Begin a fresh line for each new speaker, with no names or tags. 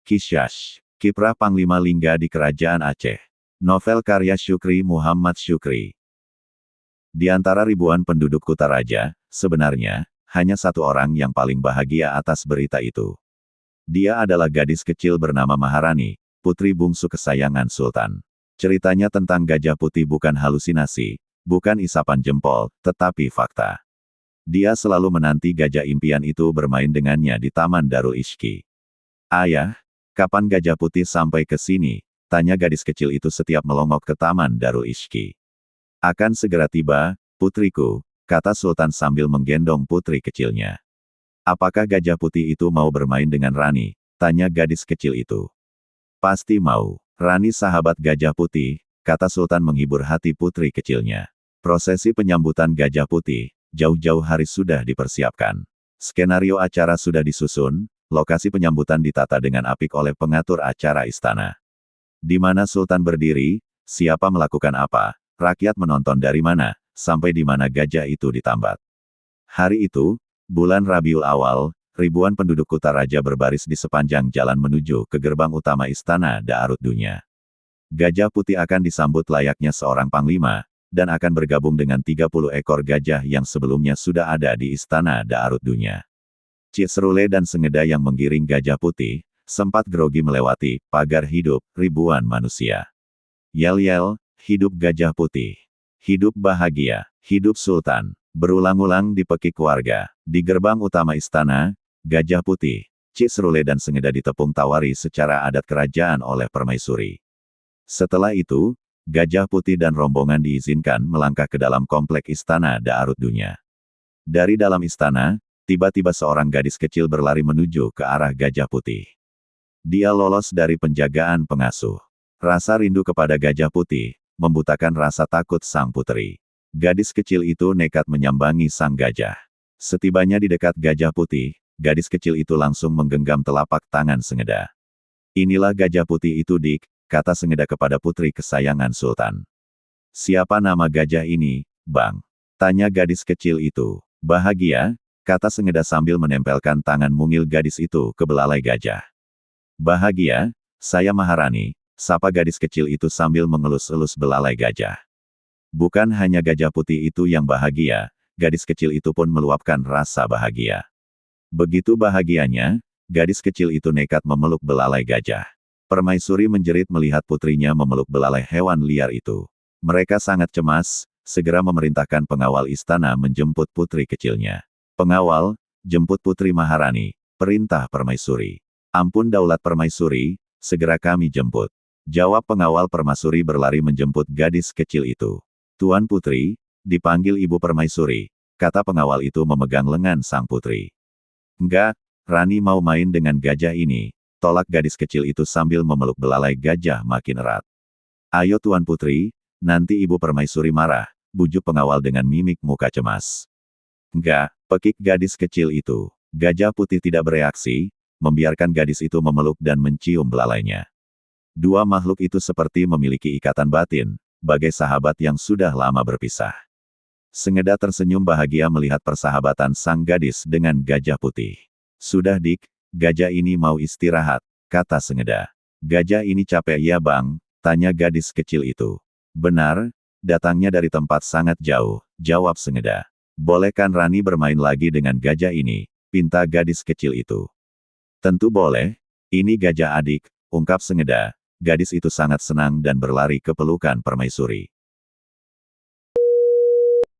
Kishash, Kiprah Panglima Lingga di Kerajaan Aceh. Novel karya Syukri Muhammad Syukri. Di antara ribuan penduduk Kutaraja, sebenarnya, hanya satu orang yang paling bahagia atas berita itu. Dia adalah gadis kecil bernama Maharani, putri bungsu kesayangan Sultan. Ceritanya tentang gajah putih bukan halusinasi, bukan isapan jempol, tetapi fakta. Dia selalu menanti gajah impian itu bermain dengannya di Taman Darul Ishki. "Ayah, kapan gajah putih sampai ke sini?" tanya gadis kecil itu setiap melongok ke Taman Darul Ishki. "Akan segera tiba, putriku," kata Sultan sambil menggendong putri kecilnya. "Apakah gajah putih itu mau bermain dengan Rani?" tanya gadis kecil itu. "Pasti mau. Rani sahabat gajah putih," kata Sultan menghibur hati putri kecilnya. Prosesi penyambutan gajah putih, jauh-jauh hari sudah dipersiapkan. Skenario acara sudah disusun, lokasi penyambutan ditata dengan apik oleh pengatur acara istana. Di mana Sultan berdiri, siapa melakukan apa, rakyat menonton dari mana, sampai di mana gajah itu ditambat. Hari itu, bulan Rabiul Awal, ribuan penduduk Kutaraja berbaris di sepanjang jalan menuju ke gerbang utama Istana Daarut Dunya. Gajah putih akan disambut layaknya seorang panglima, dan akan bergabung dengan 30 ekor gajah yang sebelumnya sudah ada di Istana Daarut Dunya. Cik Serule dan Sengeda yang menggiring gajah putih, sempat grogi melewati pagar hidup ribuan manusia. Yel-yel, hidup gajah putih. Hidup bahagia, hidup Sultan. Berulang-ulang dipekik warga. Di gerbang utama istana, gajah putih, Cik Serule dan Sengeda ditepung tawari secara adat kerajaan oleh permaisuri. Setelah itu, gajah putih dan rombongan diizinkan melangkah ke dalam komplek Istana Daarut Dunya. Dari dalam istana, tiba-tiba seorang gadis kecil berlari menuju ke arah gajah putih. Dia lolos dari penjagaan pengasuh. Rasa rindu kepada gajah putih, membutakan rasa takut sang putri. Gadis kecil itu nekat menyambangi sang gajah. Setibanya di dekat gajah putih, gadis kecil itu langsung menggenggam telapak tangan Sengeda. "Inilah gajah putih itu, Dik," kata Sengeda kepada putri kesayangan Sultan. "Siapa nama gajah ini, Bang?" tanya gadis kecil itu. "Bahagia," kata Sengeda sambil menempelkan tangan mungil gadis itu ke belalai gajah. "Bahagia, saya Maharani," sapa gadis kecil itu sambil mengelus-elus belalai gajah. Bukan hanya gajah putih itu yang bahagia, gadis kecil itu pun meluapkan rasa bahagia. Begitu bahagianya, gadis kecil itu nekat memeluk belalai gajah. Permaisuri menjerit melihat putrinya memeluk belalai hewan liar itu. Mereka sangat cemas, segera memerintahkan pengawal istana menjemput putri kecilnya. "Pengawal, jemput Putri Maharani," perintah permaisuri. "Ampun Daulat Permaisuri, segera kami jemput," jawab pengawal permaisuri berlari menjemput gadis kecil itu. "Tuan Putri, dipanggil Ibu Permaisuri," kata pengawal itu memegang lengan sang putri. "Enggak, Rani mau main dengan gajah ini," tolak gadis kecil itu sambil memeluk belalai gajah makin erat. "Ayo Tuan Putri, nanti Ibu Permaisuri marah," bujuk pengawal dengan mimik muka cemas. "Enggak," pekik gadis kecil itu. Gajah putih tidak bereaksi, membiarkan gadis itu memeluk dan mencium belalainya. Dua makhluk itu seperti memiliki ikatan batin, bagai sahabat yang sudah lama berpisah. Sengeda tersenyum bahagia melihat persahabatan sang gadis dengan gajah putih. "Sudah Dik, gajah ini mau istirahat," kata Sengeda. "Gajah ini capek ya Bang?" tanya gadis kecil itu. "Benar, datangnya dari tempat sangat jauh," jawab Sengeda. "Bolehkan Rani bermain lagi dengan gajah ini?" pinta gadis kecil itu. "Tentu boleh, ini gajah adik," ungkap Sengeda. Gadis itu sangat senang dan berlari ke pelukan permaisuri.